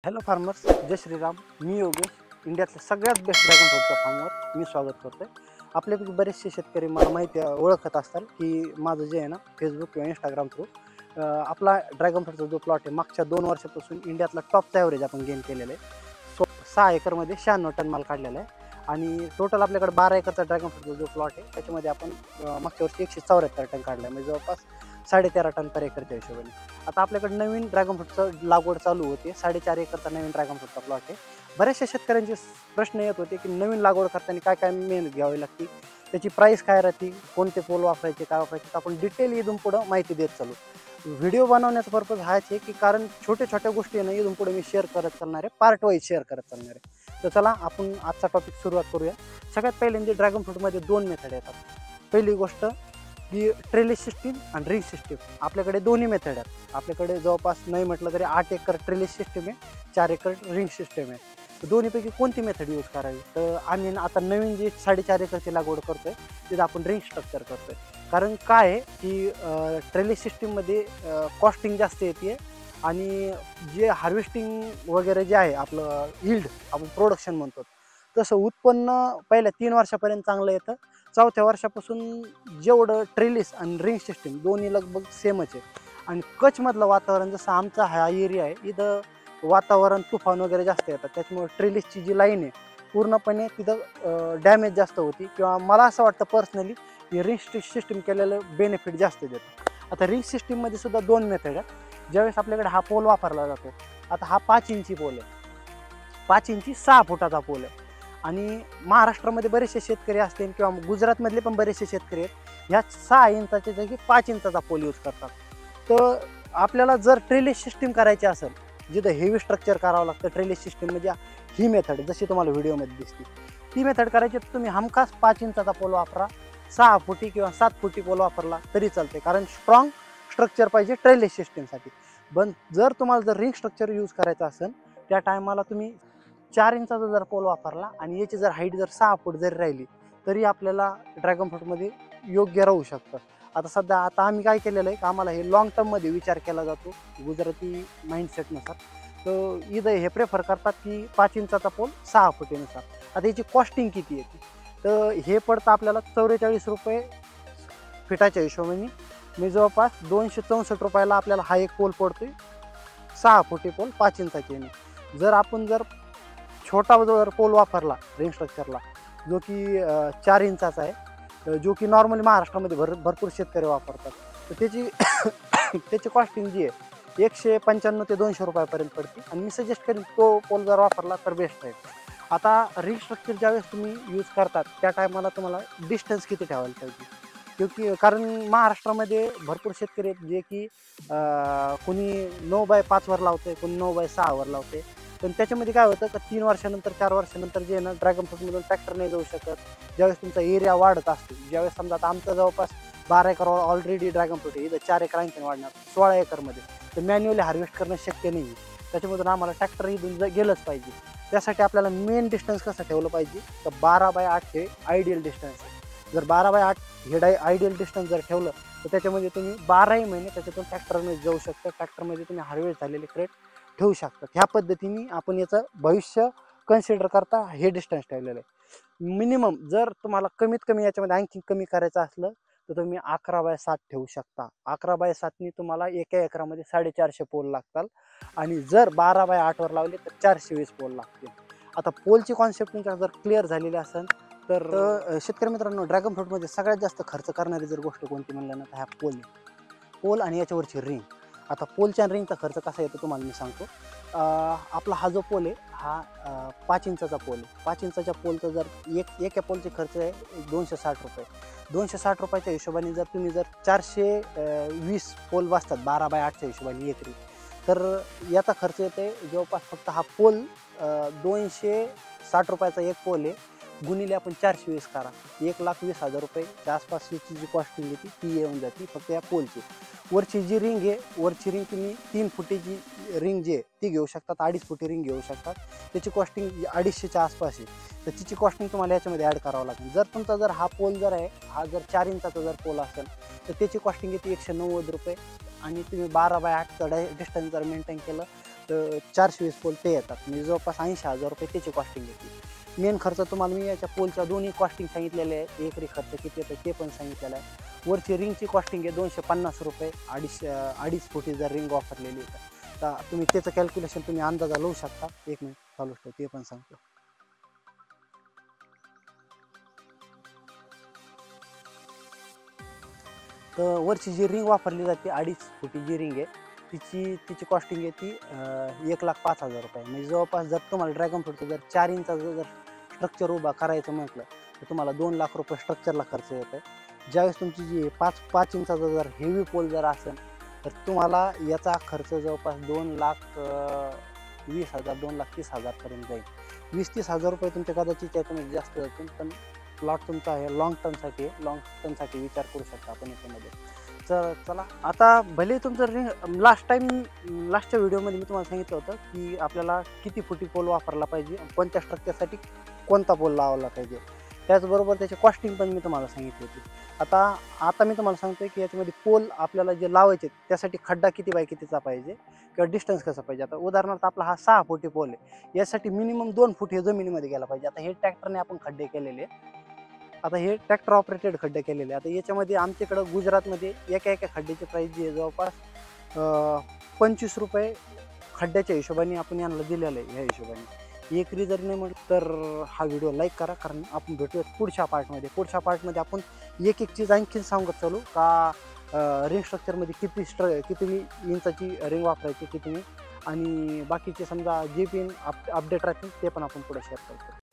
Hello farmers, जय श्रीराम. मी योगेश. इंडियातल्या सगळ्यात best dragon फ्रूटच्या फार्मवर मी स्वागत करतो आहे. आपल्यापैकी बरेचसे शेतकरी मला माहिती ओळखत असतात की माझं जे आहे ना फेसबुक किंवा इंस्टाग्राम थ्रू आपला ड्रॅगन फ्रूटचा जो प्लॉट आहे मागच्या 2 वर्षापासून इंडियातला टॉपचा ॲव्हरेज आपण गेन केलेलं आहे. 6 एकरमध्ये 96 टन माल काढलेला आहे आणि टोटल आपल्याकडे 12 एकरचा ड्रॅगन फ्रूटचा जो प्लॉट आहे त्याच्यामध्ये आपण मागच्या वर्षी 174 टन काढला आहे, म्हणजे जवळपास 13.5 टन पर एकरच्या हिशोबाने. आता आपल्याकडे नवीन ड्रॅगन फ्रूटचं लागवड चालू होते. 4.5 एकरचा नवीन ड्रॅगन फ्रूटचा प्लॉट आहे. बऱ्याचशा शेतकऱ्यांचे प्रश्न येत होते की नवीन लागवड करताना काय काय मेहनत घ्यावी लागते, त्याची प्राईस काय राहते, कोणते पोल वापरायचे, काय वापरायचे, तर आपण डिटेल इथून पुढं माहिती देत चालू. व्हिडिओ बनवण्याचा पर्पज हाच आहे की कारण छोट्या छोट्या गोष्टी ना इथून पुढे मी शेअर करत चालणार आहे, पार्ट वाईज शेअर करत चालणार आहे. तर चला आपण आजचा टॉपिक सुरुवात करूया. सगळ्यात पहिल्यांदा ड्रॅगन फ्रूटमध्ये 2 मेथड येतात. पहिली गोष्ट की ट्रेलिस सिस्टीम आणि रिंग सिस्टीम. आपल्याकडे दोन्ही मेथड आहेत. आपल्याकडे जवळपास नाही म्हटलं तरी 8 एकर ट्रेलिस सिस्टीम आहे, 4 एकर रिंग सिस्टीम आहे. तर दोन्हीपैकी कोणती मेथड यूज करावी, तर आम्ही आता नवीन जी 4.5 एकरची लागवड करतोय तिथं आपण रिंग स्ट्रक्चर करतोय. कारण काय आहे की ट्रेलिस सिस्टीममध्ये कॉस्टिंग जास्त येते आणि जे हार्वेस्टिंग वगैरे जे आहे आपलं यील्ड आपण प्रोडक्शन म्हणतो तसं उत्पन्न पहिल्या 3 वर्षापर्यंत चांगलं येतं. 4थ्या वर्षापासून जेवढं ट्रेलिस आणि रिंग सिस्टीम दोन्ही लगभग सेमच आहे. आणि कच्छमधलं वातावरण जसं आमचा हा एरिया आहे, इथं वातावरण तुफान वगैरे जास्त येतात, त्याच्यामुळे ट्रेलिसची जी लाईन आहे पूर्णपणे तिथं डॅमेज जास्त होती. किंवा मला असं वाटतं पर्सनली की रिंग सिस्टीम केलेलं बेनिफिट जास्त देतं. आता रिंग सिस्टीममध्ये सुद्धा 2 मेथड आहेत. ज्यावेळेस आपल्याकडे हा पोल वापरला जातो, आता हा 5 इंची पोल आहे, 5 इंची 6 फुटाचा पोल आहे. आणि महाराष्ट्रामध्ये बरेचसे शेतकरी असतील किंवा गुजरातमधले पण बरेचसे शेतकरी आहेत, ह्या 6 इंचाच्या जागी 5 इंचाचा पोल यूज करतात. तर आपल्याला जर ट्रेलिस सिस्टीम करायची असेल, जिथं हेवी स्ट्रक्चर करावं लागतं, ट्रेलिस सिस्टीम म्हणजे ही मेथड जशी तुम्हाला व्हिडिओमध्ये दिसते ती मेथड करायची, तर तुम्ही हमखास 5 इंचाचा पोल वापरा. 6 फुटी किंवा 7 फुटी पोल वापरला तरी चालते, कारण स्ट्रॉंग स्ट्रक्चर पाहिजे ट्रेलिस सिस्टीमसाठी. पण जर तुम्हाला रिंग स्ट्रक्चर यूज करायचं असेल त्या टायमाला तुम्ही 4 इंचाचा जर पोल वापरला आणि याची जर हाईट जर 6 फूट जरी राहिली तरी आपल्याला ड्रॅगन फ्रूटमध्ये योग्य राहू शकतं. आता आम्ही काय केलेलं आहे की आम्हाला हे लॉंग टर्ममध्ये विचार केला जातो गुजराती माइंडसेटनुसार. तर इथं हे प्रेफर करतात की 5 इंचाचा पोल 6 फुटीनुसार. आता याची कॉस्टिंग किती येते, तर हे पडतं आपल्याला 44 रुपये फिटाच्या हिशोबाने. मी जवळपास 264 रुपयाला आपल्याला हा एक पोल पडतोय, 6 फुटी पोल 5 इंचाचे. जर आपण छोटा जर पोल वापरला रिंग स्ट्रक्चरला, जो की 4 इंचाचा आहे, जो की नॉर्मली महाराष्ट्रामध्ये भरपूर शेतकरी वापरतात, तर त्याची त्याची कॉस्टिंग जी आहे 195 ते 200 रुपयापर्यंत पडते. आणि मी सजेस्ट करेन तो पोल जर वापरला तर बेस्ट आहे. आता रिंग स्ट्रक्चर ज्यावेळेस तुम्ही यूज करतात त्या टायमाला तुम्हाला डिस्टन्स किती ठेवायला पाहिजे, कारण महाराष्ट्रामध्ये भरपूर शेतकरी आहेत जे की कोणी 9x5 वर लावते, कोणी 9x6 वर लावते. पण त्याच्यामध्ये काय होतं का 3 वर्षानंतर 4 वर्षानंतर जे ना ड्रॅगन फ्रूटमधून ट्रॅक्टर नाही जाऊ शकत. ज्यावेळेस तुमचा एरिया वाढत असतो, ज्यावेळेस समजा आता आमचा जवळपास 12 एकर ऑलरेडी ड्रॅगन फ्रूट आहे, इथं 4 एकर आणखी वाढणार 16 एकरमध्ये, तर मॅन्युअली हार्वेस्ट करणं शक्य नाही. त्याच्यामधून आम्हाला ट्रॅक्टर इथून गेलंच पाहिजे. त्यासाठी आपल्याला मेन डिस्टन्स कसं ठेवलं पाहिजे, तर 12x8 हे आयडियल डिस्टन्स आहे. जर 12x8 हे आयडियल डिस्टन्स जर ठेवलं तर त्याच्यामध्ये तुम्ही 12ही महिने त्याच्यातून ट्रॅक्टरमध्ये जाऊ शकता. ट्रॅक्टरमध्ये तुम्ही हार्वेस्ट झालेले क्रेट ठेवू शकतात. ह्या पद्धतीने आपण याचं भविष्य कन्सिडर करता हे डिस्टन्स ठेवलेलं आहे. मिनिमम जर तुम्हाला कमीत कमी याच्यामध्ये आणखी कमी करायचं असलं तर तुम्ही 11x7 ठेवू शकता. 11x7नी तुम्हाला एका एकरामध्ये 450 पोल लागतात. आणि जर 12x8 वर लावले तर 420 पोल लागतील. आता पोलची कॉन्सेप्ट तुमच्या जर क्लिअर झालेली असेल तर शेतकरी मित्रांनो, ड्रॅगन फ्रूटमध्ये सगळ्यात जास्त खर्च करणारी जर गोष्ट कोणती म्हणलं ना तर हा पोल आणि याच्यावरची रिंग. आता पोलच्या रिंगचा खर्च कसा येतो तुम्हाला मी सांगतो. आपला हा जो पोल आहे हा 5 इंचाचा पोल आहे. 5 इंचाच्या पोलचा जर एका पोलचे खर्च आहे 260 रुपये. 260 रुपयाच्या हिशोबाने जर तुम्ही 420 पोल बसतात 12x8च्या हिशोबाने एकरी, तर याचा खर्च येते जवळपास फक्त हा पोल 260 रुपयाचा एक पोल आहे, गुणिले आपण 420 करा, 1,20,000 रुपयेच्या आसपासची जी कॉस्टिंग येते ती येऊन जाते फक्त या पोलची. वरची जी रिंग आहे, वरची रिंग तुम्ही 3 फुटीची रिंग जी आहे ती घेऊ शकतात, 2.5 फुटी रिंग घेऊ शकतात. त्याची कॉस्टिंग 250च्या आसपास आहे. तर तिची कॉस्टिंग तुम्हाला याच्यामध्ये ॲड करावं लागेल. जर तुमचा हा पोल जर आहे, हा जर 4 इंचाचा जर पोल असेल तर त्याची कॉस्टिंग येते 190 रुपये. आणि तुम्ही 12x8चा डिस्टन्स जर मेंटेन केलं 420 पोल ते येतात, म्हणजे जवळपास 80,000 रुपये त्याची कॉस्टिंग येते. मेन खर्च तुम्हाला मी याच्या पोलच्या दोन्ही कॉस्टिंग सांगितलेले आहे, एकरी खर्च किती येतं ते पण सांगितलेलं आहे. वरची रिंगची कॉस्टिंग आहे 250 रुपये, 2.5 फुटी जर रिंग वापरलेली आहे तर तुम्ही त्याचं कॅल्क्युलेशन तुम्ही अंदाजा लावू शकता. एक मिनिट चालू ठेव, ते पण सांगतो. तर वरची जी रिंग वापरली जाते 2.5 फुटी जी रिंग आहे तिची कॉस्टिंग आहे ती 1,05,000 रुपये. म्हणजे जवळपास जर तुम्हाला ड्रॅगन फ्रूटचं जर 4 इंचाचं जर स्ट्रक्चर उभा करायचं म्हटलं तर तुम्हाला 2 लाख रुपये स्ट्रक्चरला खर्च येतो आहे. ज्यावेळेस तुमची जी 5 इंचाचा जर हेवी पोल जर असेल तर तुम्हाला याचा खर्च जवळपास 2,20,000 2,30,000 पर्यंत जाईल. 20-30,000 रुपये तुमच्या कदाचित याच्यामध्ये जास्त जातील, पण प्लॉट तुमचा आहे लॉंग टर्मसाठी विचार करू शकता आपण याच्यामध्ये. तर चला आता भले तुमचं रिंग लास्टच्या व्हिडिओमध्ये मी तुम्हाला सांगितलं होतं की आपल्याला किती फुटी पोल वापरला पाहिजे, कोणत्या स्ट्रक्चरसाठी कोणता पोल लावला पाहिजे. त्याचबरोबर त्याची कॉस्टिंग पण मी तुम्हाला सांगितली होती. आता मी तुम्हाला सांगतोय की याच्यामध्ये पोल आपल्याला जे लावायचे त्यासाठी खड्डा किती बाय कितीचा पाहिजे किंवा डिस्टन्स कसं पाहिजे. आता उदाहरणार्थ आपला हा 6 फुटी पोल आहे, यासाठी मिनिमम 2 फूट हे जमिनीमध्ये गेला पाहिजे. आता हे ट्रॅक्टरने आपण खड्डे केलेले, आता हे ट्रॅक्टर ऑपरेटेड खड्डे केलेले. आता याच्यामध्ये आमच्याकडं गुजरातमध्ये एका खड्ड्याची प्राईस जी आहे जवळपास 25 रुपये खड्ड्याच्या हिशोबाने आपण यांना दिलेलं आहे. ह्या हिशोबाने एकरी जरी नाही म्हटलं तर हा व्हिडिओ लाईक करा, कारण आपण भेटूयात पुढच्या पार्टमध्ये आपण एक चीज आणखीन सांगत चालू का रिंग स्ट्रक्चरमध्ये किती इंचाची रिंग वापरायची किती, आणि बाकीचे समजा जे पण अपडेट राहतील ते पण आपण पुढे शेअर करतो.